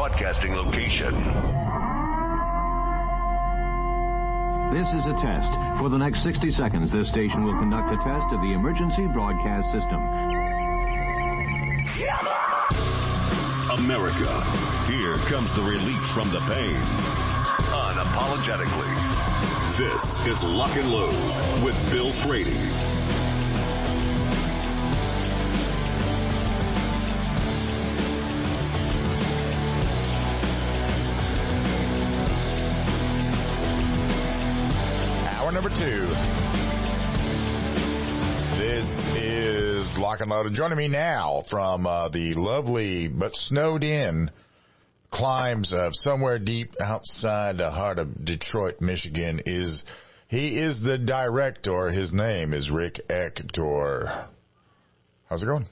broadcasting location. This is a test. For the next 60 seconds, this station will conduct a test of the emergency broadcast system. America, here comes the relief from the pain. Unapologetically. This is Lock and Load with Bill Frady. Hour number 2. This is Lock and Load. And joining me now from the lovely but snowed in climbs of somewhere deep outside the heart of Detroit, Michigan is the director. His name is Rick Ector. How's it going,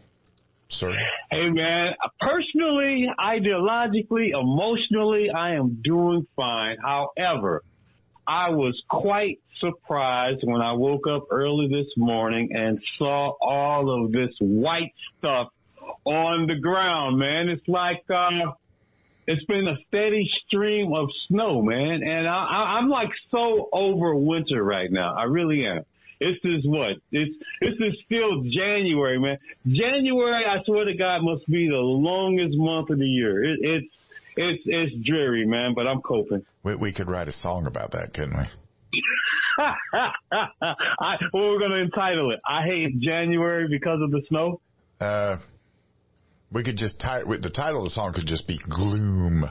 sir? Hey, man. Personally, ideologically, emotionally, I am doing fine. However, I was quite surprised when I woke up early this morning and saw all of this white stuff on the ground, man. It's like it's been a steady stream of snow, man. And I'm like so over winter right now. I really am. This is still January, man. January, I swear to God, must be the longest month of the year. It's dreary, man, but I'm coping. We could write a song about that, couldn't we? We're going to entitle it, I Hate January Because of the Snow. We could just the title of the song could just be Gloom.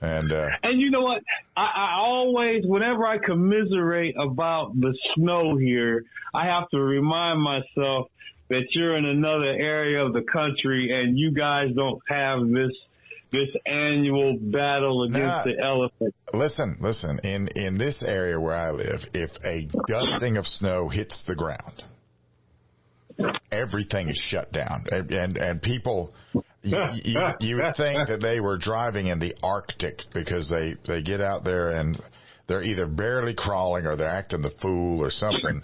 And you know what? I always, whenever I commiserate about the snow here, I have to remind myself that you're in another area of the country and you guys don't have this annual battle against the elephant. Listen. In this area where I live, if a dusting of snow hits the ground, everything is shut down, and people, you would think that they were driving in the Arctic because they get out there and they're either barely crawling or they're acting the fool or something.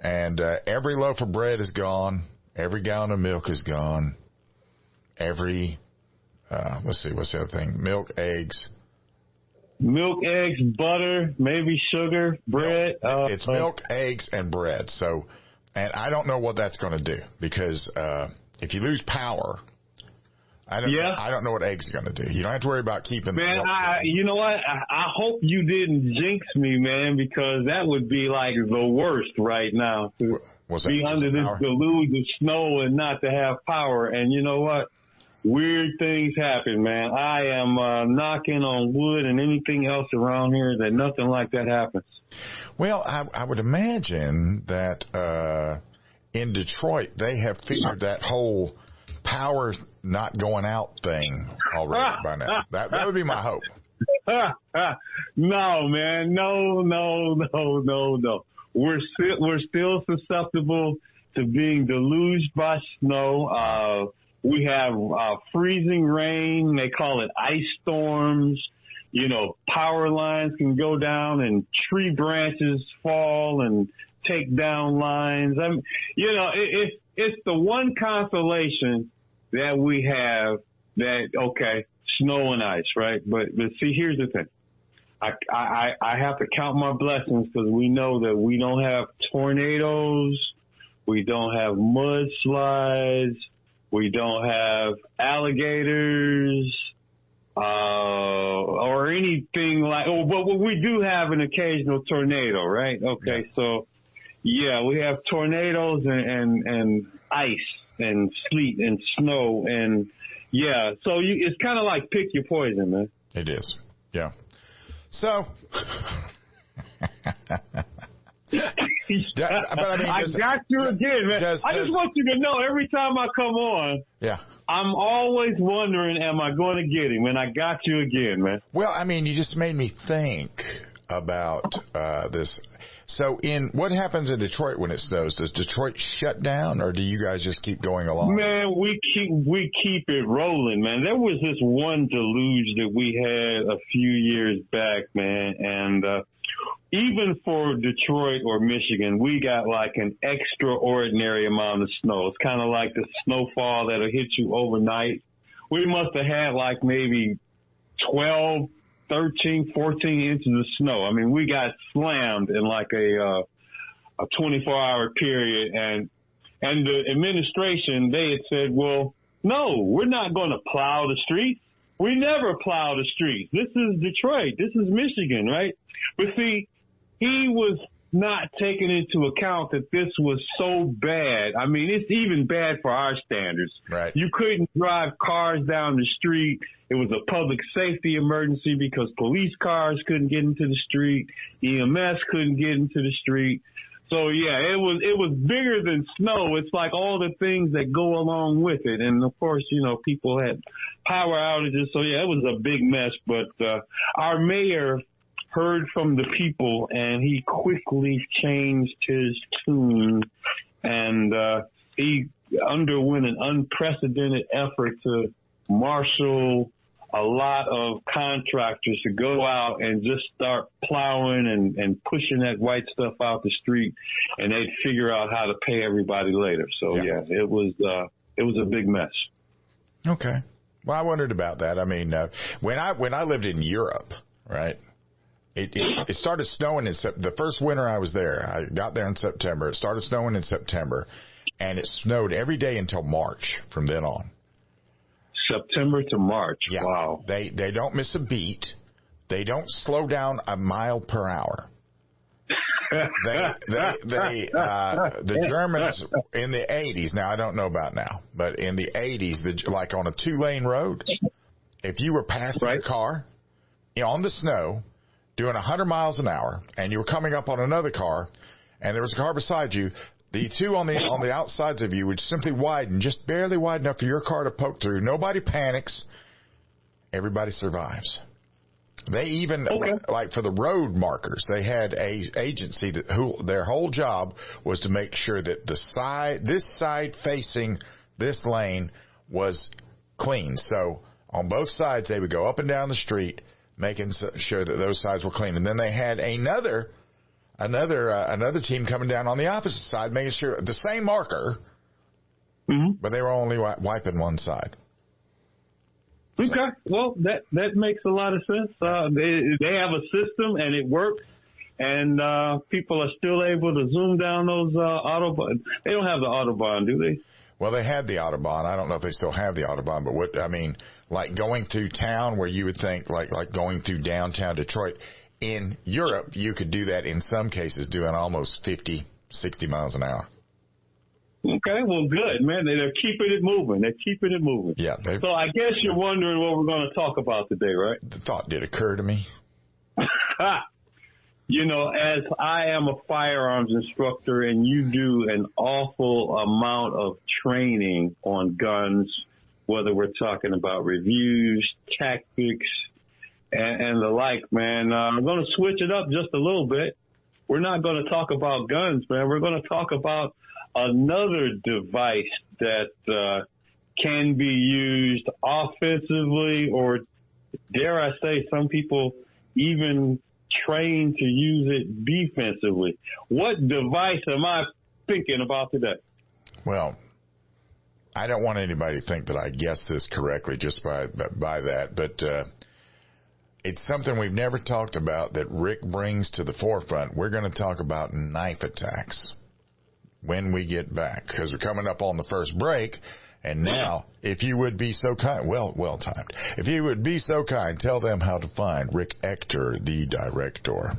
And every loaf of bread is gone, every gallon of milk is gone, every let's see, what's the other thing? Milk, eggs, butter, maybe sugar, bread. It's milk, eggs, and bread. So. And I don't know what that's going to do because if you lose power, I don't know what eggs are going to do. You don't have to worry about keeping. Man, you know what? I hope you didn't jinx me, man, because that would be like the worst right now to be under this deluge of snow and not to have power. And you know what? Weird things happen, man. I am knocking on wood and anything else around here that nothing like that happens. Well, I would imagine that in Detroit they have figured that whole power not going out thing already by now. That would be my hope. No, man, no. We're still susceptible to being deluged by snow. We have freezing rain. They call it ice storms. You know, power lines can go down and tree branches fall and take down lines. It's the one consolation that we have that, okay, snow and ice, right? But see, here's the thing. I have to count my blessings because we know that we don't have tornadoes. We don't have mudslides. We don't have alligators. Or anything like, but we do have an occasional tornado, right? Okay, yeah. So, yeah, we have tornadoes and ice and sleet and snow and, yeah, so it's kind of like pick your poison, man. It is, yeah. So, I got you again, man. I just want you to know every time I come on, yeah, I'm always wondering, am I going to get him? And I got you again, man. Well, I mean, you just made me think about this. So what happens in Detroit when it snows? Does Detroit shut down, or do you guys just keep going along? Man, we keep it rolling, man. There was this one deluge that we had a few years back, man, and even for Detroit or Michigan, we got like an extraordinary amount of snow. It's kind of like the snowfall that'll hit you overnight. We must have had like maybe 12, 13, 14 inches of snow. I mean, we got slammed in like a 24-hour period. And the administration, they had said, well, no, we're not going to plow the streets. We never plow the streets. This is Detroit. This is Michigan, right? But see, he was not taking into account that this was so bad. I mean, it's even bad for our standards. Right. You couldn't drive cars down the street. It was a public safety emergency because police cars couldn't get into the street. EMS couldn't get into the street. So yeah, it was bigger than snow. It's like all the things that go along with it. And of course, you know, people had power outages. So yeah, it was a big mess. But our mayor heard from the people and he quickly changed his tune, and he underwent an unprecedented effort to marshal a lot of contractors to go out and just start plowing and pushing that white stuff out the street, and they'd figure out how to pay everybody later. So yeah, it was a big mess. Okay. Well, I wondered about that. I mean, when I lived in Europe, right, it started snowing the first winter I was there. I got there in September. It started snowing in September, and it snowed every day until March from then on. September to March. Yeah. Wow. They don't miss a beat. They don't slow down a mile per hour. The Germans in the 80s, now I don't know about now, but in the 80s, like on a 2-lane road, if you were passing a car on the snow doing 100 miles an hour and you were coming up on another car and there was a car beside you, the two on the outsides of you would simply widen, just barely wide enough for your car to poke through. Nobody panics. Everybody survives. They even, like for the road markers, they had a agency their whole job was to make sure that this side facing this lane was clean. So on both sides, they would go up and down the street, making sure that those sides were clean. And then they had another team coming down on the opposite side, making sure the same marker, but they were only wiping one side. Okay, well, that makes a lot of sense. They have a system and it works, and people are still able to zoom down those Autobahn. They don't have the Autobahn, do they? Well, they had the Autobahn. I don't know if they still have the Autobahn, but like going through town where you would think like going through downtown Detroit. In Europe, you could do that in some cases, doing almost 50, 60 miles an hour. Okay, well, good, man. They're keeping it moving. Yeah. So I guess you're wondering what we're going to talk about today, right? The thought did occur to me. You know, as I am a firearms instructor and you do an awful amount of training on guns, whether we're talking about reviews, tactics, and the like, man, I'm going to switch it up just a little bit. We're not going to talk about guns, man. We're going to talk about another device that can be used offensively, or dare I say, some people even train to use it defensively. What device am I thinking about today? Well, I don't want anybody to think that I guessed this correctly just by that, but it's something we've never talked about that Rick brings to the forefront. We're going to talk about knife attacks when we get back, because we're coming up on the first break. And now, if you would be so kind, well timed. If you would be so kind, tell them how to find Rick Ector, the director.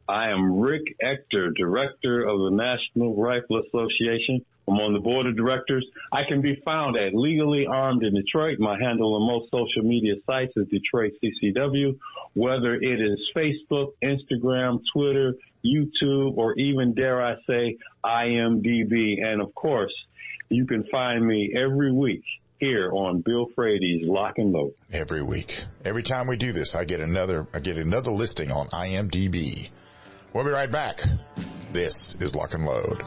I am Rick Ector, director of the National Rifle Association. I'm on the board of directors. I can be found at Legally Armed in Detroit. My handle on most social media sites is Detroit CCW, whether it is Facebook, Instagram, Twitter, YouTube, or even, dare I say, IMDb. And, of course, you can find me every week here on Bill Frady's Lock and Load. Every week. Every time we do this, I get another listing on IMDb. We'll be right back. This is Lock and Load.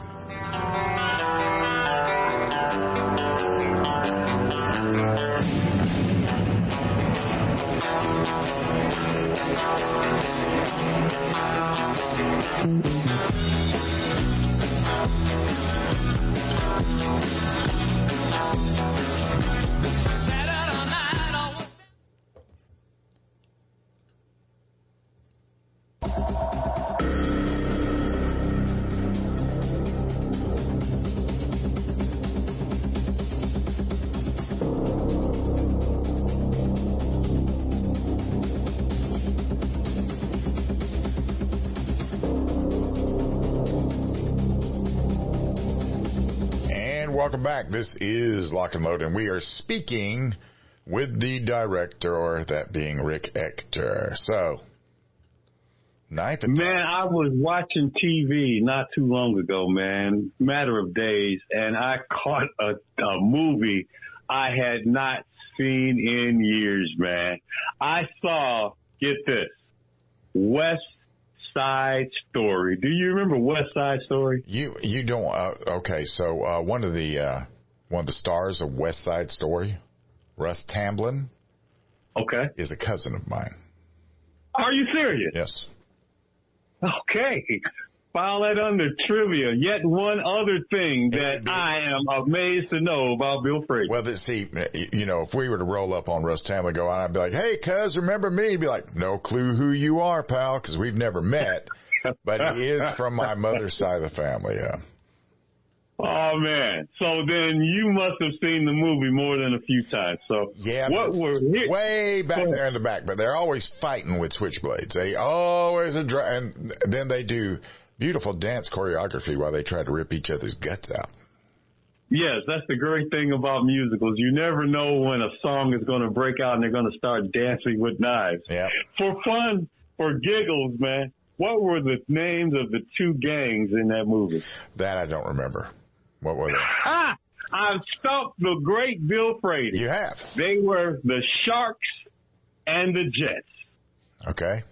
And welcome back. This is Lock and Load, and we are speaking with the director, or that being Rick Ector. So, knife and man, I was watching TV not too long ago, man, matter of days, and I caught a movie I had not seen in years, man. I saw, get this, West Side Story. Do you remember West Side Story? You don't. Okay, so one of the stars of West Side Story, Russ Tamblyn, okay, is a cousin of mine. Are you serious? Yes. Okay. File that under trivia. Yet one other thing that I am amazed to know about Bill Frady. Well, see, you know, if we were to roll up on Russ Tamblyn, go on, I'd be like, "Hey, cuz, remember me?" He'd be like, "No clue who you are, pal," because we've never met. But he is from my mother's side of the family. Yeah. Oh man! So then you must have seen the movie more than a few times. So yeah, way back there in the back. But they're always fighting with switchblades. They always and then they do beautiful dance choreography while they try to rip each other's guts out. Yes, that's the great thing about musicals. You never know when a song is going to break out and they're going to start dancing with knives. Yeah. For fun, for giggles, man. What were the names of the two gangs in that movie? That I don't remember. What were they? I've stumped the great Bill Frady. You have. They were the Sharks and the Jets. Okay.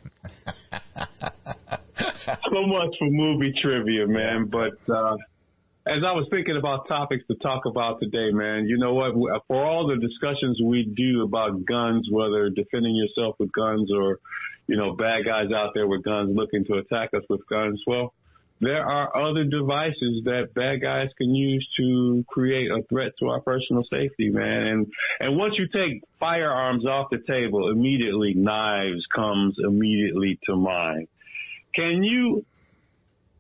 So much for movie trivia, man. But as I was thinking about topics to talk about today, man, you know what? For all the discussions we do about guns, whether defending yourself with guns or, you know, bad guys out there with guns looking to attack us with guns, well, there are other devices that bad guys can use to create a threat to our personal safety, man. And once you take firearms off the table, immediately knives comes immediately to mind. Can you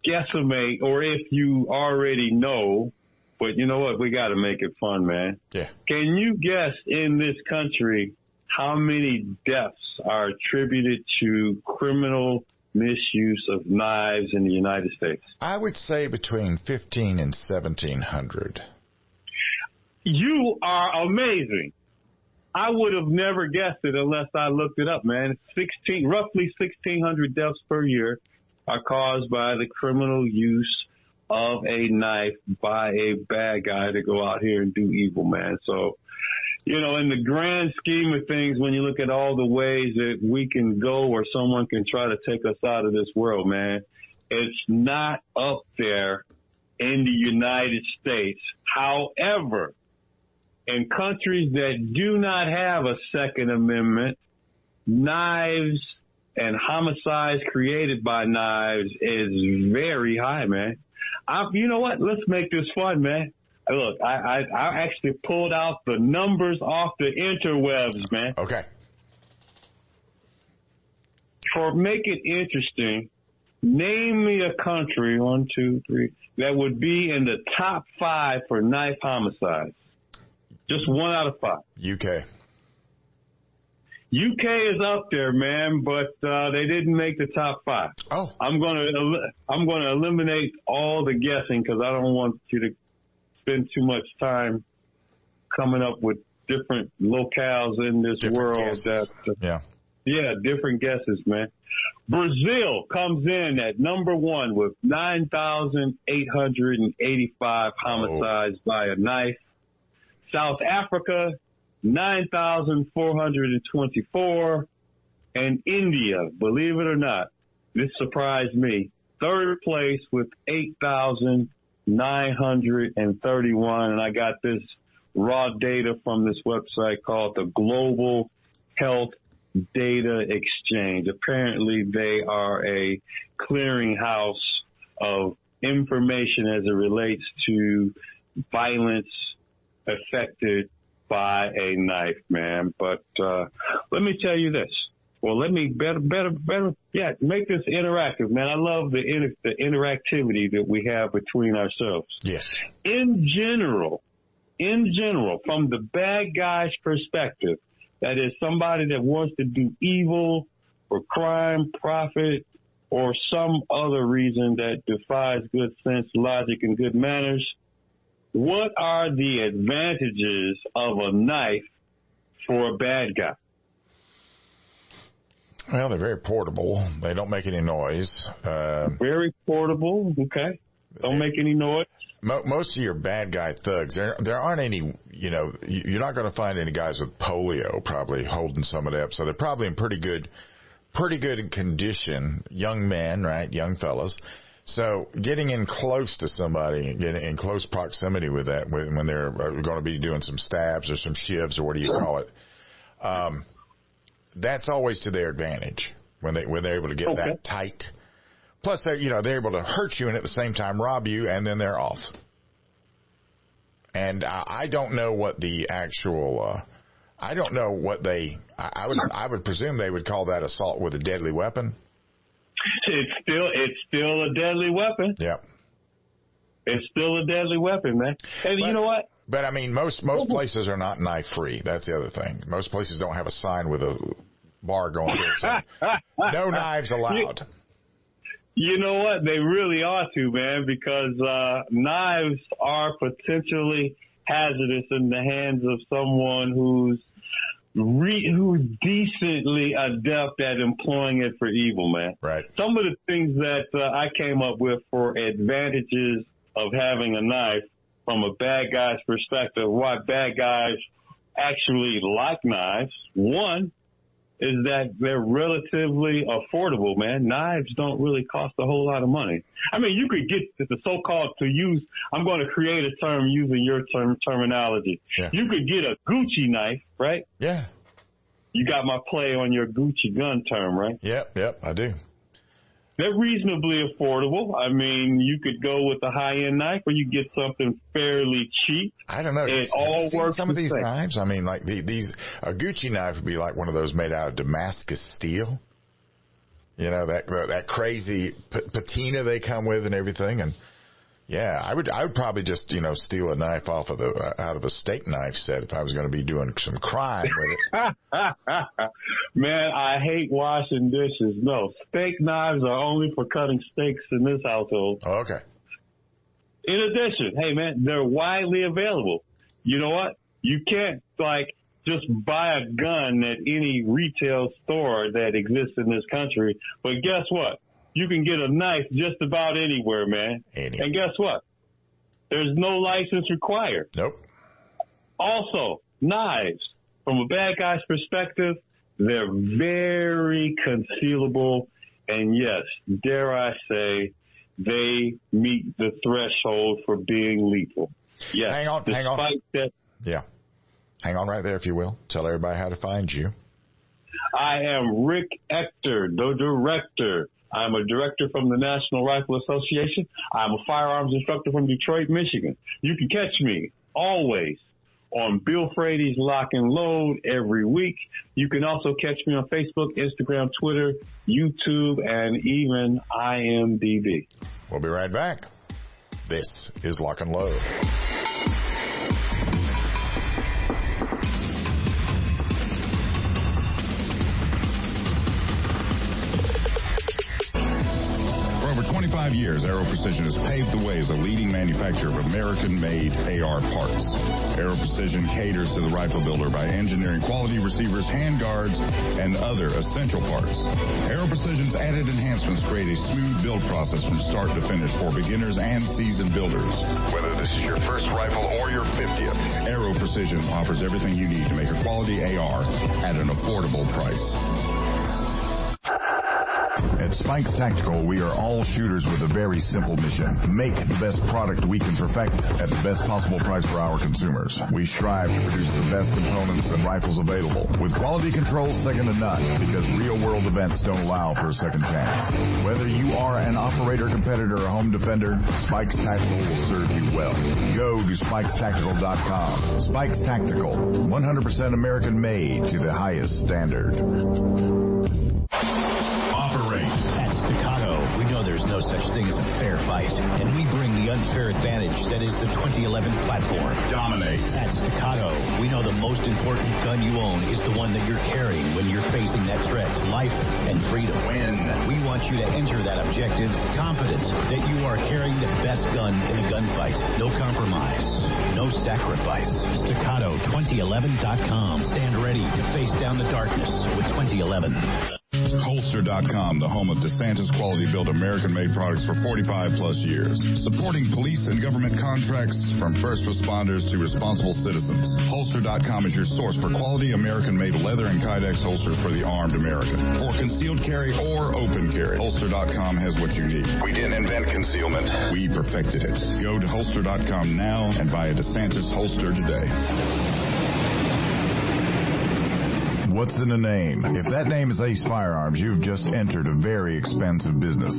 guesstimate, or if you already know, but you know what, we got to make it fun, man. Yeah. Can you guess in this country how many deaths are attributed to criminal misuse of knives in the United States? I would say between 15 and 1,700. You are amazing. I would have never guessed it unless I looked it up, man. Roughly 1,600 deaths per year are caused by the criminal use of a knife by a bad guy to go out here and do evil, man. So, you know, in the grand scheme of things, when you look at all the ways that we can go or someone can try to take us out of this world, man, it's not up there in the United States. However, in countries that do not have a Second Amendment, knives and homicides created by knives is very high, man. You know what? Let's make this fun, man. Look, I actually pulled out the numbers off the interwebs, man. Okay. For make it interesting, name me a country, 1, 2, 3, that would be in the top 5 for knife homicides. Just 1 out of 5. UK. UK is up there, man, but they didn't make the top 5. Oh. I'm gonna eliminate all the guessing because I don't want you to spend too much time coming up with different locales in this world. Guesses. Yeah, different guesses, man. Brazil comes in at number 1 with 9,885 homicides by a knife. South Africa, 9,424. And India, believe it or not, this surprised me, 3rd place with 8,931. And I got this raw data from this website called the Global Health Data Exchange. Apparently, they are a clearinghouse of information as it relates to violence affected by a knife, man. But let me tell you this. Well, let me better, make this interactive, man. I love the interactivity that we have between ourselves. Yes. In general, from the bad guy's perspective, that is somebody that wants to do evil or crime, profit, or some other reason that defies good sense, logic, and good manners, what are the advantages of a knife for a bad guy? Well, they're very portable. They don't make any noise. Very portable. Okay. Don't make any noise. Most of your bad guy thugs, there aren't any, you're not going to find any guys with polio probably holding somebody up. So they're probably in pretty good condition, young men, right? Young fellas. So getting in close to somebody, getting in close proximity with that when they're going to be doing some stabs or some shivs or what do you call it? That's always to their advantage when they're able to get that tight. Plus, they're able to hurt you and at the same time rob you, and then they're off. And I don't know what the actual. I don't know what I would presume they would call that assault with a deadly weapon. It's still a deadly weapon. Yeah. It's still a deadly weapon, man. And you know what? But I mean, most places are not knife free. That's the other thing. Most places don't have a sign with a bar going through it saying, no knives allowed. You know what? They really ought to, man, because knives are potentially hazardous in the hands of someone who's decently adept at employing it for evil, man. Right. Some of the things that I came up with for advantages of having a knife from a bad guy's perspective, why bad guys actually like knives. One is that they're relatively affordable, man. Knives don't really cost a whole lot of money. I mean, you could get the so-called I'm going to create a term using your terminology. Yeah. You could get a Gucci knife, right? Yeah. You got my play on your Gucci gun term, right? Yep, I do. They're reasonably affordable. I mean, you could go with a high-end knife or you get something fairly cheap. I don't know. It all works. Some of these knives, I mean, like a Gucci knife would be like one of those made out of Damascus steel. That crazy patina they come with and everything. And yeah, I would probably just, steal a knife out of a steak knife set if I was going to be doing some crime with it. Man, I hate washing dishes. No, steak knives are only for cutting steaks in this household. Oh, okay. In addition, hey, man, they're widely available. You know what? You can't, just buy a gun at any retail store that exists in this country. But guess what? You can get a knife just about anywhere, man. And guess what? There's no license required. Nope. Also, knives, from a bad guy's perspective, they're very concealable. And yes, dare I say, they meet the threshold for being lethal. Yes. Hang on. Yeah. Hang on right there, if you will. Tell everybody how to find you. I am Rick Ector, the director. I'm a director from the National Rifle Association. I'm a firearms instructor from Detroit, Michigan. You can catch me always on Bill Frady's Lock and Load every week. You can also catch me on Facebook, Instagram, Twitter, YouTube, and even IMDb. We'll be right back. This is Lock and Load. For over 25 years, Aero Precision has paved the way as a leading manufacturer of American-made AR parts. Aero Precision caters to the rifle builder by engineering quality receivers, handguards, and other essential parts. Aero Precision's added enhancements create a smooth build process from start to finish for beginners and seasoned builders. Whether this is your first rifle or your 50th, Aero Precision offers everything you need to make a quality AR at an affordable price. At Spikes Tactical, we are all shooters with a very simple mission. Make the best product we can perfect at the best possible price for our consumers. We strive to produce the best components and rifles available, with quality control second to none, because real-world events don't allow for a second chance. Whether you are an operator, competitor, or home defender, Spikes Tactical will serve you well. Go to spikestactical.com. Spikes Tactical, 100% American-made to the highest standard. At Staccato, we know there's no such thing as a fair fight, and we bring the unfair advantage that is the 2011 platform. Dominate. At Staccato, we know the most important gun you own is the one that you're carrying when you're facing that threat to life and freedom. Win. We want you to enter that objective confident that you are carrying the best gun in the gunfight. No compromise. no sacrifice. Staccato2011.com. Stand ready to face down the darkness with 2011. Holster.com, the home of DeSantis quality-built American-made products for 45-plus years. Supporting police and government contracts from first responders to responsible citizens. Holster.com is your source for quality American-made leather and Kydex holsters for the armed American. For concealed carry or open carry, Holster.com has what you need. We didn't invent concealment. We perfected it. Go to Holster.com now and buy a DeSantis holster today. What's in a name? If that name is Ace Firearms, you've just entered a very expansive business.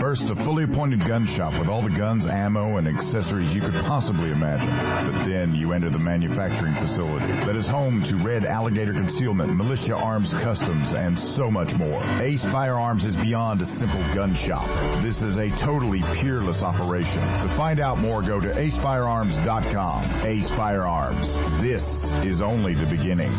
First, a fully appointed gun shop with all the guns, ammo, and accessories you could possibly imagine. But then you enter the manufacturing facility that is home to Red Alligator Concealment, Militia Arms Customs, and so much more. Ace Firearms is beyond a simple gun shop. This is a totally peerless operation. To find out more, go to acefirearms.com. Ace Firearms. This is only the beginning.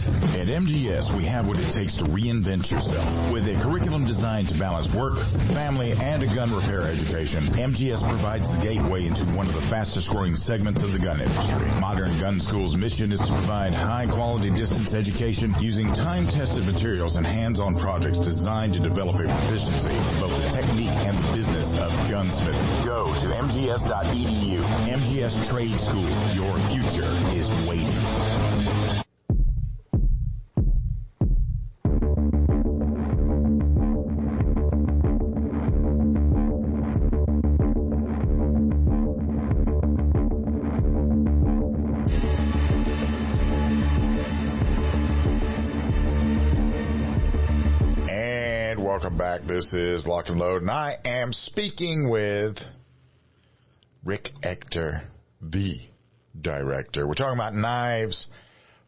At MGS, we have what it takes to reinvent yourself. With a curriculum designed to balance work, family, and a gun repair education, MGS provides the gateway into one of the fastest-growing segments of the gun industry. Modern Gun School's mission is to provide high-quality distance education using time-tested materials and hands-on projects designed to develop a proficiency in both the technique and the business of gunsmithing. Go to mgs.edu. MGS Trade School. Your future is waiting. Welcome back. This is Lock and Load, and I am speaking with Rick Ector, the director. We're talking about knives.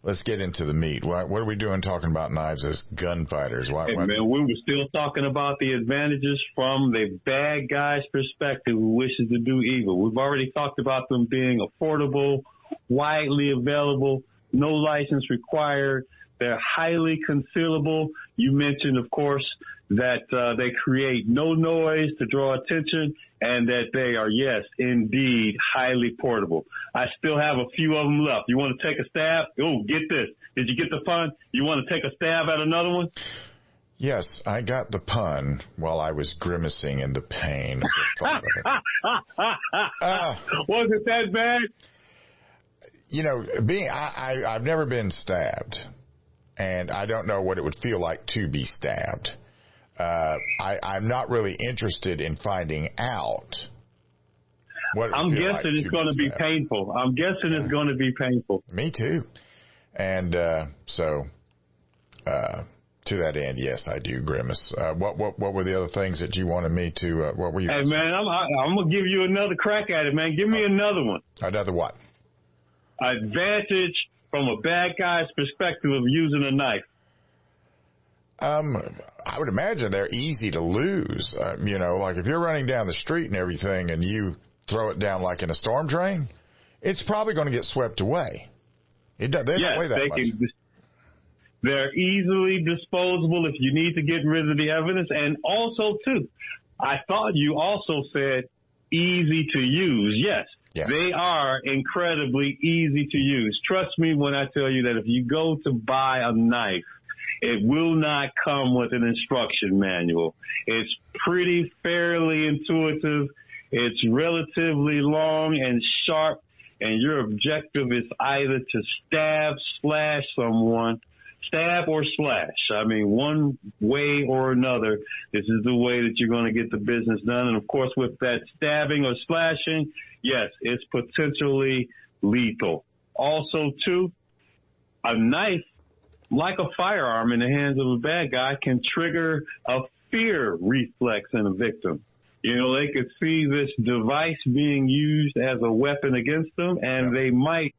Let's get into the meat. What are we doing talking about knives as gunfighters? Man, we were still talking about the advantages from the bad guy's perspective who wishes to do evil. We've already talked about them being affordable, widely available, no license required. They're highly concealable. You mentioned, of course, that they create no noise to draw attention, and that they are, yes, indeed, highly portable. I still have a few of them left. You want to take a stab? Oh, get this. Did you get the pun? You want to take a stab at another one? Yes, I got the pun while I was grimacing in the pain of the thought of it. Was it that bad? You know, I've never been stabbed, and I don't know what it would feel like to be stabbed. I'm not really interested in finding out what I'm guessing it's going to be painful. I'm guessing it's going to be painful. Me too. And so to that end, yes, I do grimace. What were the other things that you wanted me to? What were you? Hey man, I'm gonna give you another crack at it, man. Give me another one. Another what? Advantage from a bad guy's perspective of using a knife. I would imagine they're easy to lose. You know, like if you're running down the street and everything and you throw it down like in a storm drain, it's probably going to get swept away. They don't weigh that much. They're easily disposable if you need to get rid of the evidence. And also, too, I thought you also said easy to use. Yes, They are incredibly easy to use. Trust me when I tell you that if you go to buy a knife, it will not come with an instruction manual. It's pretty fairly intuitive. It's relatively long and sharp, and your objective is either to stab or slash. I mean, one way or another, this is the way that you're going to get the business done. And, of course, with that stabbing or slashing, yes, it's potentially lethal. Also, too, a knife, like a firearm in the hands of a bad guy, can trigger a fear reflex in a victim. You know, they could see this device being used as a weapon against them, and they might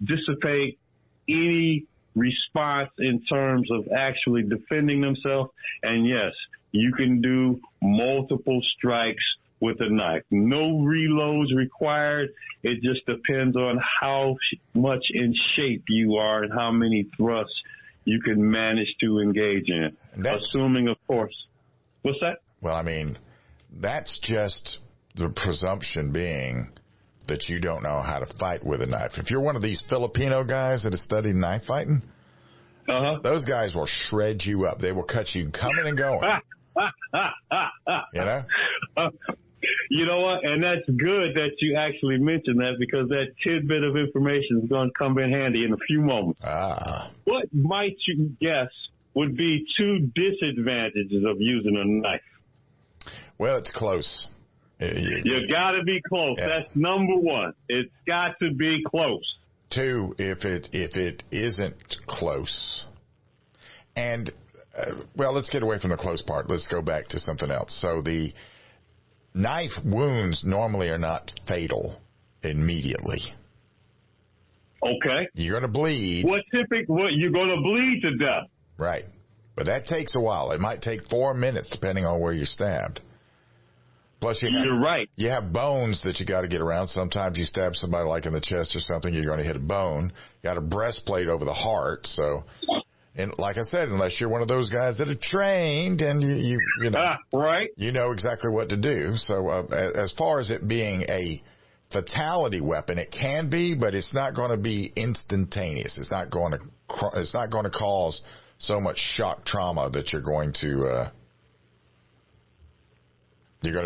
dissipate any response in terms of actually defending themselves. And yes, you can do multiple strikes with a knife. No reloads required. It just depends on how much in shape you are and how many thrusts you can manage to engage in. Assuming, of course. What's that? Well, I mean, that's just the presumption being that you don't know how to fight with a knife. If you're one of these Filipino guys that have studied knife fighting, those guys will shred you up. They will cut you coming and going. You know? You know what? And that's good that you actually mentioned that, because that tidbit of information is going to come in handy in a few moments. What might you guess would be 2 disadvantages of using a knife? Well, it's close. You got to be close. Yeah. That's number 1. It's got to be close. 2, if it isn't close, and well, let's get away from the close part. Let's go back to something else. So the knife wounds normally are not fatal immediately. Okay. You're going to bleed. What you're going to bleed to death. Right. But that takes a while. It might take 4 minutes depending on where you're stabbed. Plus, you're right. You have bones that you got to get around. Sometimes you stab somebody like in the chest or something, you're going to hit a bone. You got a breastplate over the heart. So, and like I said, unless you're one of those guys that are trained and you know, right, you know exactly what to do. So, as far as it being a fatality weapon, it can be, but it's not going to be instantaneous. It's not going to cause so much shock trauma that you're going to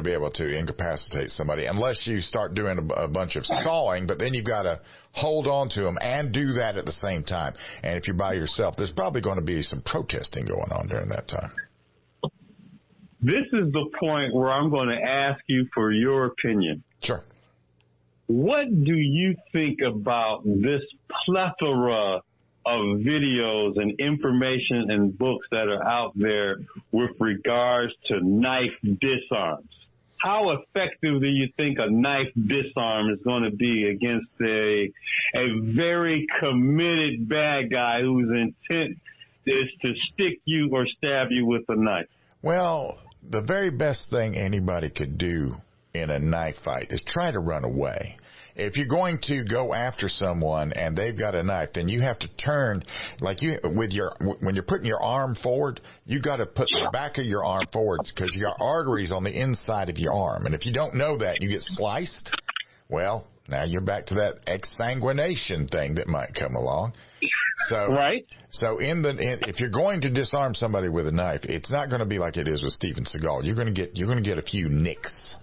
be able to incapacitate somebody unless you start doing a bunch of sawing, but then you've got to hold on to them and do that at the same time. And if you're by yourself, there's probably going to be some protesting going on during that time. This is the point where I'm going to ask you for your opinion. Sure. What do you think about this plethora of videos and information and books that are out there with regards to knife disarms? How effective do you think a knife disarm is going to be against a very committed bad guy whose intent is to stick you or stab you with a knife? Well, the very best thing anybody could do in a knife fight is try to run away. If you're going to go after someone and they've got a knife, then you have to turn, like when you're putting your arm forward, you got to put the back of your arm forward because you got arteries on the inside of your arm. And if you don't know that, you get sliced. Well, now you're back to that exsanguination thing that might come along. So, right. So if you're going to disarm somebody with a knife, it's not going to be like it is with Steven Seagal. You're going to get a few nicks.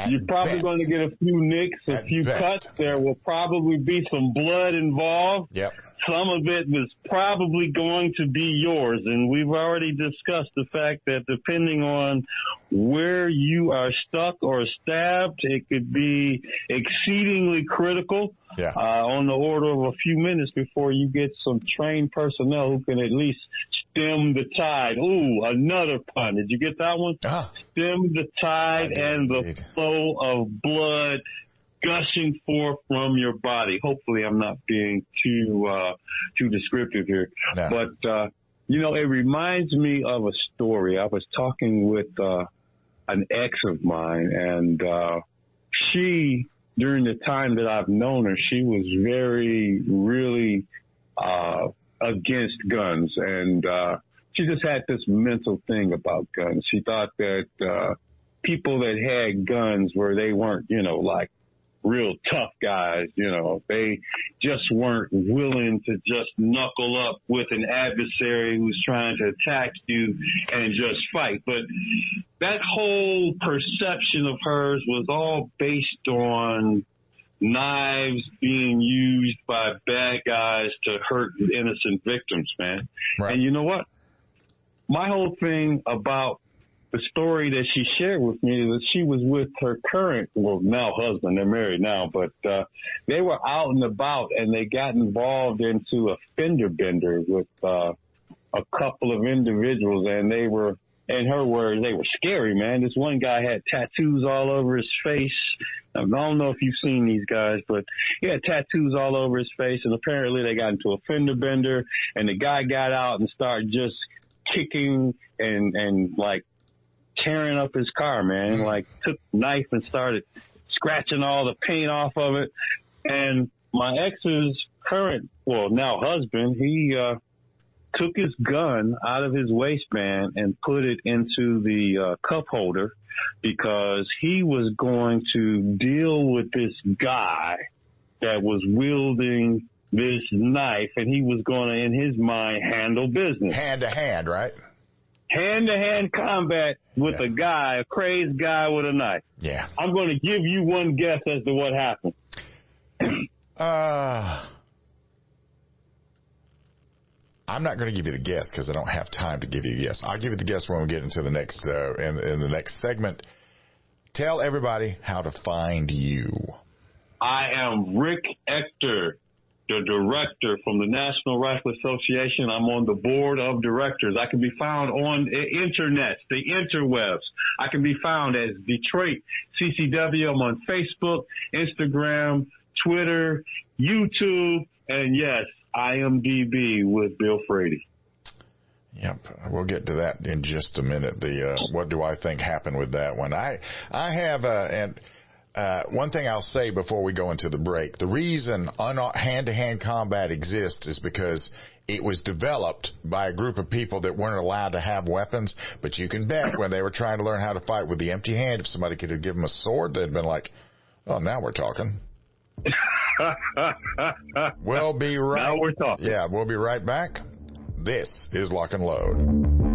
You're probably going to get a few nicks, a few cuts. There will probably be some blood involved. Yep. Some of it was probably going to be yours. And we've already discussed the fact that depending on where you are stuck or stabbed, it could be exceedingly critical. Yeah. On the order of a few minutes before you get some trained personnel who can at least stem the tide. Ooh, another pun. Did you get that one? Stem the tide and the flow of blood gushing forth from your body. Hopefully I'm not being too descriptive here. No. But, it reminds me of a story. I was talking with an ex of mine, and she, during the time that I've known her, she was really against guns, and she just had this mental thing about guns. She thought that people that had guns they weren't, like real tough guys, they just weren't willing to just knuckle up with an adversary who's trying to attack you and just fight. But that whole perception of hers was all based on knives being used by bad guys to hurt innocent victims, man. Right. And you know what? My whole thing about the story that she shared with me is that she was with her current, now husband. They're married now, but they were out and about, and they got involved into a fender bender with a couple of individuals, and they were, in her words, they were scary, man. This one guy had tattoos all over his face. I don't know if you've seen these guys, but he had tattoos all over his face, and apparently they got into a fender bender, and the guy got out and started just kicking and like tearing up his car, man. Like took a knife and started scratching all the paint off of it. And my ex's current, now husband, he took his gun out of his waistband and put it into the cup holder because he was going to deal with this guy that was wielding this knife, and he was going to, in his mind, handle business. Hand-to-hand, right? Hand-to-hand combat with a guy, a crazed guy with a knife. Yeah. I'm going to give you one guess as to what happened. I'm not going to give you the guess because I don't have time to give you a guess. I'll give you the guess when we get into the next in the next segment. Tell everybody how to find you. I am Rick Ector, the director from the National Rifle Association. I'm on the board of directors. I can be found on internet, the interwebs. I can be found as Detroit CCW. I'm on Facebook, Instagram, Twitter, YouTube, and yes, IMDb with Bill Frady. Yep, we'll get to that in just a minute. What do I think happened with that one? I have one thing I'll say before we go into the break. The reason hand-to-hand combat exists is because it was developed by a group of people that weren't allowed to have weapons. But you can bet when they were trying to learn how to fight with the empty hand, if somebody could have given them a sword, they'd been like, oh, now we're talking. We'll be right. Now we're talking. Yeah, we'll be right back. This is Lock and Load.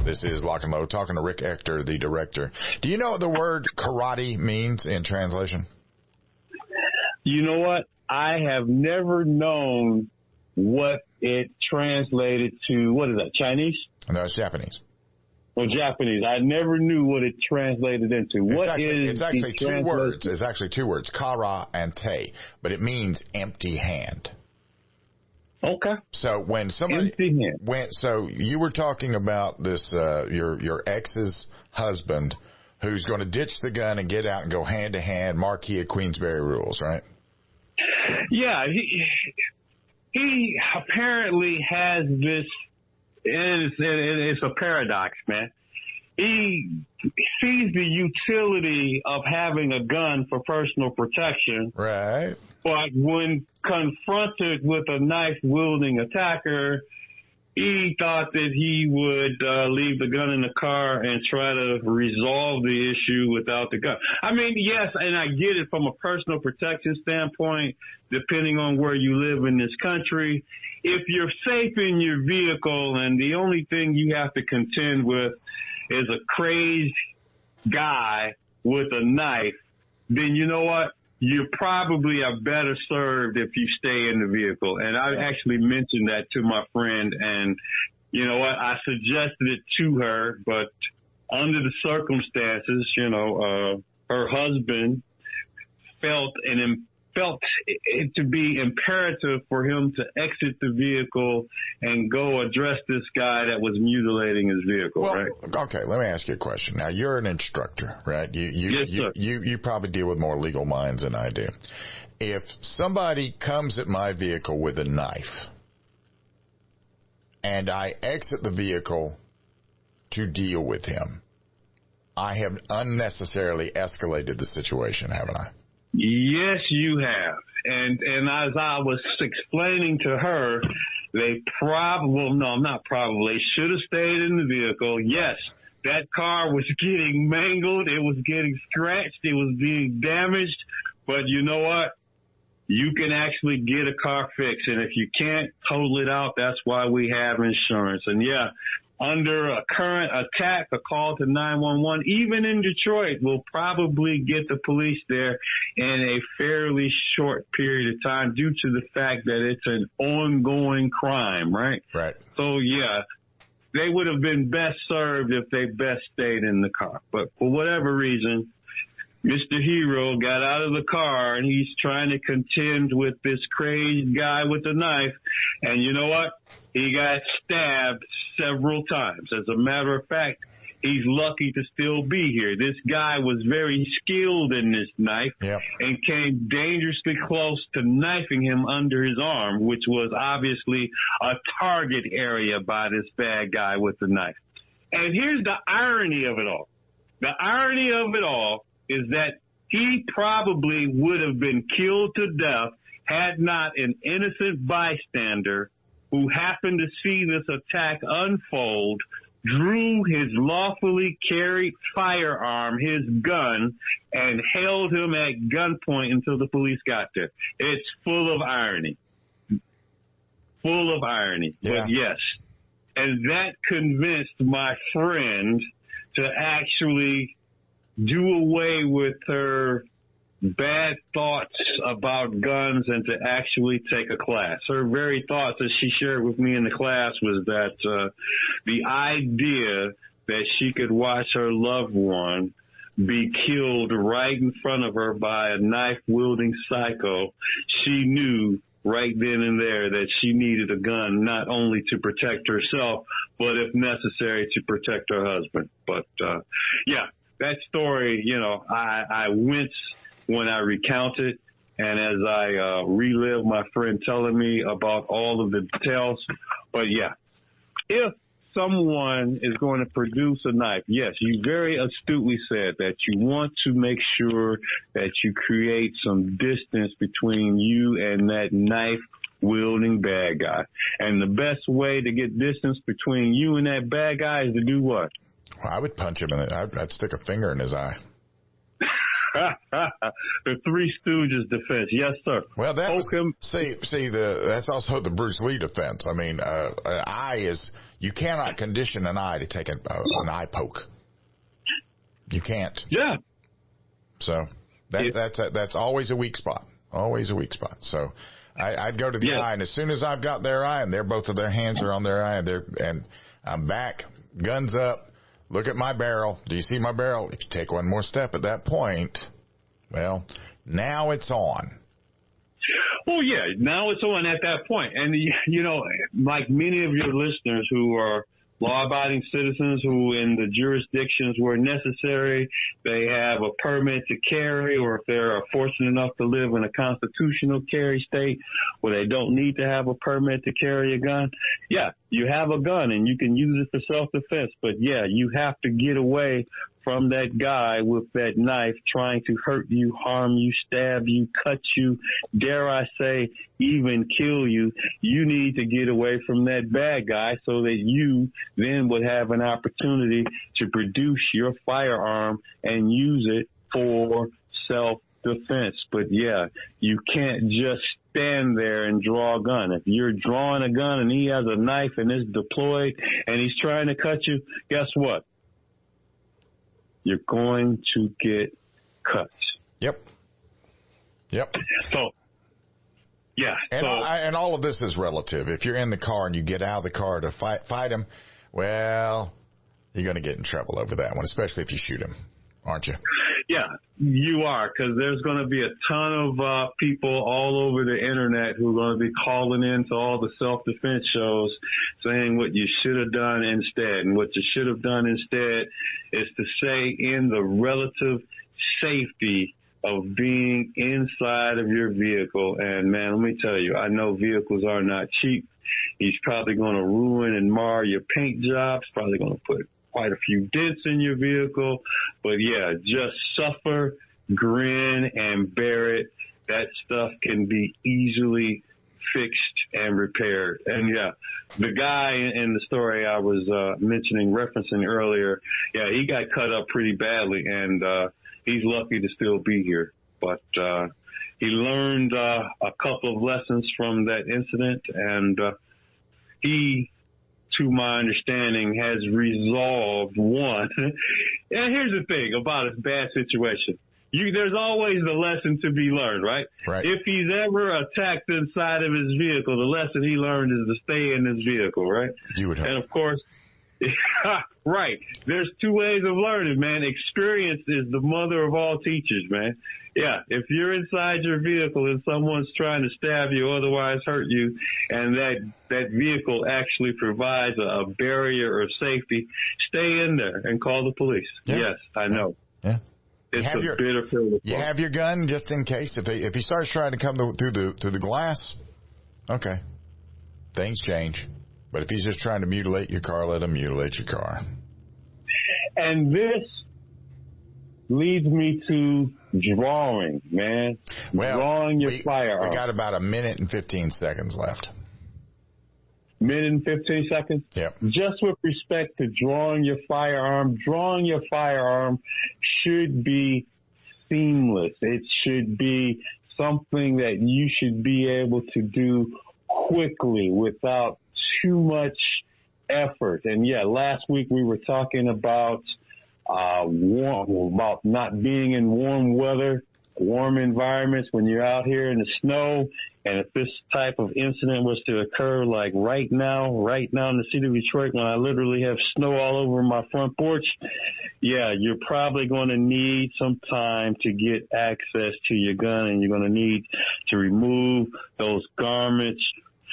This is Lock and Load, talking to Rick Ector, the director. Do you know what the word karate means in translation? You know what? I have never known what it translated to. What is that, Chinese? No, it's Japanese. Well, Japanese. I never knew what it translated into. It's actually two words. It's actually two words, kara and te, but it means empty hand. Okay. So when somebody so you were talking about this your ex's husband who's going to ditch the gun and get out and go hand to hand, Marquis of Queensberry rules, right? Yeah, he apparently has this. It's a paradox, man. He sees the utility of having a gun for personal protection. Right. But when confronted with a knife-wielding attacker, he thought that he would leave the gun in the car and try to resolve the issue without the gun. I mean, yes, and I get it from a personal protection standpoint, depending on where you live in this country. If you're safe in your vehicle and the only thing you have to contend with is a crazed guy with a knife, then you know what? You probably are better served if you stay in the vehicle. And I actually mentioned that to my friend, and you know what? I suggested it to her, but under the circumstances, her husband felt it to be imperative for him to exit the vehicle and go address this guy that was mutilating his vehicle, right? Okay, let me ask you a question. Now, you're an instructor, right? Yes, sir. You probably deal with more legal minds than I do. If somebody comes at my vehicle with a knife and I exit the vehicle to deal with him, I have unnecessarily escalated the situation, haven't I? Yes, you have. And as I was explaining to her, they should have stayed in the vehicle. Yes, that car was getting mangled. It was getting scratched. It was being damaged. But you know what? You can actually get a car fixed. And if you can't total it out, that's why we have insurance. And yeah, under a current attack, a call to 911, even in Detroit, will probably get the police there in a fairly short period of time due to the fact that it's an ongoing crime, right? Right. So, yeah, they would have been best served if they best stayed in the car. But for whatever reason, Mr. Hero got out of the car and he's trying to contend with this crazed guy with a knife. And you know what? He got stabbed several times. As a matter of fact, he's lucky to still be here. This guy was very skilled in this knife and came dangerously close to knifing him under his arm, which was obviously a target area by this bad guy with the knife. And here's the irony of it all. The irony of it all is that he probably would have been killed to death had not an innocent bystander who happened to see this attack unfold drew his lawfully carried firearm, his gun, and held him at gunpoint until the police got there. It's full of irony. Full of irony. Yeah. But yes. And that convinced my friend to actually do away with her bad thoughts about guns and to actually take a class. Her very thoughts that she shared with me in the class was that the idea that she could watch her loved one be killed right in front of her by a knife-wielding psycho, she knew right then and there that she needed a gun not only to protect herself, but if necessary to protect her husband. But, yeah, that story, you know, I wince when I recount it, and as I relive my friend telling me about all of the details. But, yeah, if someone is going to produce a knife, yes, you very astutely said that you want to make sure that you create some distance between you and that knife-wielding bad guy. And the best way to get distance between you and that bad guy is to do what? Well, I would punch him in it. I'd stick a finger in his eye. The Three Stooges defense, yes, sir. Well, that was, that's also the Bruce Lee defense. I mean, an eye is, you cannot condition an eye to take an eye poke. You can't. Yeah. So that's always a weak spot. Always a weak spot. So I'd go to the eye, and as soon as I've got their eye, and both of their hands are on their eye, and I'm back, guns up. Look at my barrel. Do you see my barrel? If you take one more step at that point, well, now it's on. Well, yeah, now it's on at that point. And, you know, like many of your listeners who are law-abiding citizens who in the jurisdictions where necessary, they have a permit to carry, or if they're fortunate enough to live in a constitutional carry state where they don't need to have a permit to carry a gun, yeah, you have a gun and you can use it for self-defense. But, yeah, you have to get away from that guy with that knife trying to hurt you, harm you, stab you, cut you, dare I say, even kill you. You need to get away from that bad guy so that you then would have an opportunity to produce your firearm and use it for self-defense. But, yeah, you can't just stand there and draw a gun. If you're drawing a gun and he has a knife and it's deployed and he's trying to cut you, guess what? You're going to get cut. Yep. So, yeah. And all of this is relative. If you're in the car and you get out of the car to fight him, well, you're going to get in trouble over that one, especially if you shoot him, aren't you? Yeah, you are, because there's going to be a ton of people all over the internet who are going to be calling in to all the self-defense shows saying what you should have done instead. And what you should have done instead is to say in the relative safety of being inside of your vehicle. And, man, let me tell you, I know vehicles are not cheap. He's probably going to ruin and mar your paint jobs, probably going to put quite a few dents in your vehicle. But, yeah, just suffer, grin, and bear it. That stuff can be easily fixed and repaired. And, yeah, the guy in the story I was referencing earlier, yeah, he got cut up pretty badly, and he's lucky to still be here. But he learned a couple of lessons from that incident, and he, to my understanding, has resolved one. And here's the thing about a bad situation. There's always the lesson to be learned, right? If he's ever attacked inside of his vehicle, the lesson he learned is to stay in his vehicle, right? You would hope. And, of course, Right. There's two ways of learning, man. Experience is the mother of all teachers, man. Yeah. If you're inside your vehicle and someone's trying to stab you or otherwise hurt you, and that vehicle actually provides a barrier of safety, stay in there and call the police. Yeah. Yes, I know. Yeah. It's a bitter pill. You have your gun just in case. If he starts trying to come through the glass, okay, things change. But if he's just trying to mutilate your car, let him mutilate your car. And this leads me to drawing, man. Well, drawing your firearm. We got about a minute and 15 seconds left. Minute and 15 seconds? Yep. Just with respect to drawing your firearm should be seamless. It should be something that you should be able to do quickly without too much effort. And yeah, last week we were talking about about not being in warm weather, warm environments when you're out here in the snow. And if this type of incident was to occur like right now in the city of Detroit, when I literally have snow all over my front porch, yeah, you're probably going to need some time to get access to your gun, and you're going to need to remove those garments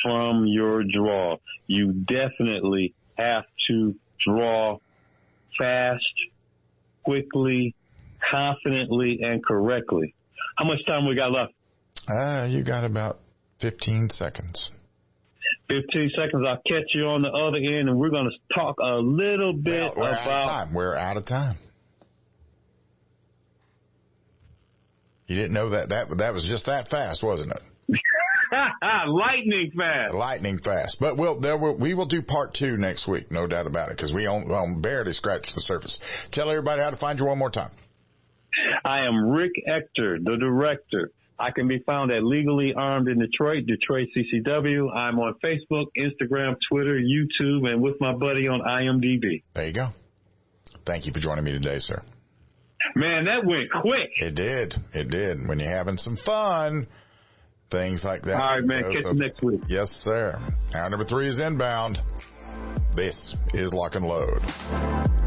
from your draw. You definitely have to draw fast, quickly, confidently, and correctly. How much time we got left? You got about 15 seconds. 15 seconds. I'll catch you on the other end, and we're going to talk a little bit we're out of time. We're out of time. You didn't know that was just that fast, wasn't it? Lightning fast. Lightning fast. But we will do part 2 next week, no doubt about it, because we barely scratched the surface. Tell everybody how to find you one more time. I am Rick Ector, the director. I can be found at Legally Armed in Detroit, Detroit CCW. I'm on Facebook, Instagram, Twitter, YouTube, and with my buddy on IMDb. There you go. Thank you for joining me today, sir. Man, that went quick. It did. It did. When you're having some fun, things like that. All right, man. Catch you next week. Yes, sir. Hour number 3 is inbound. This is Lock and Load.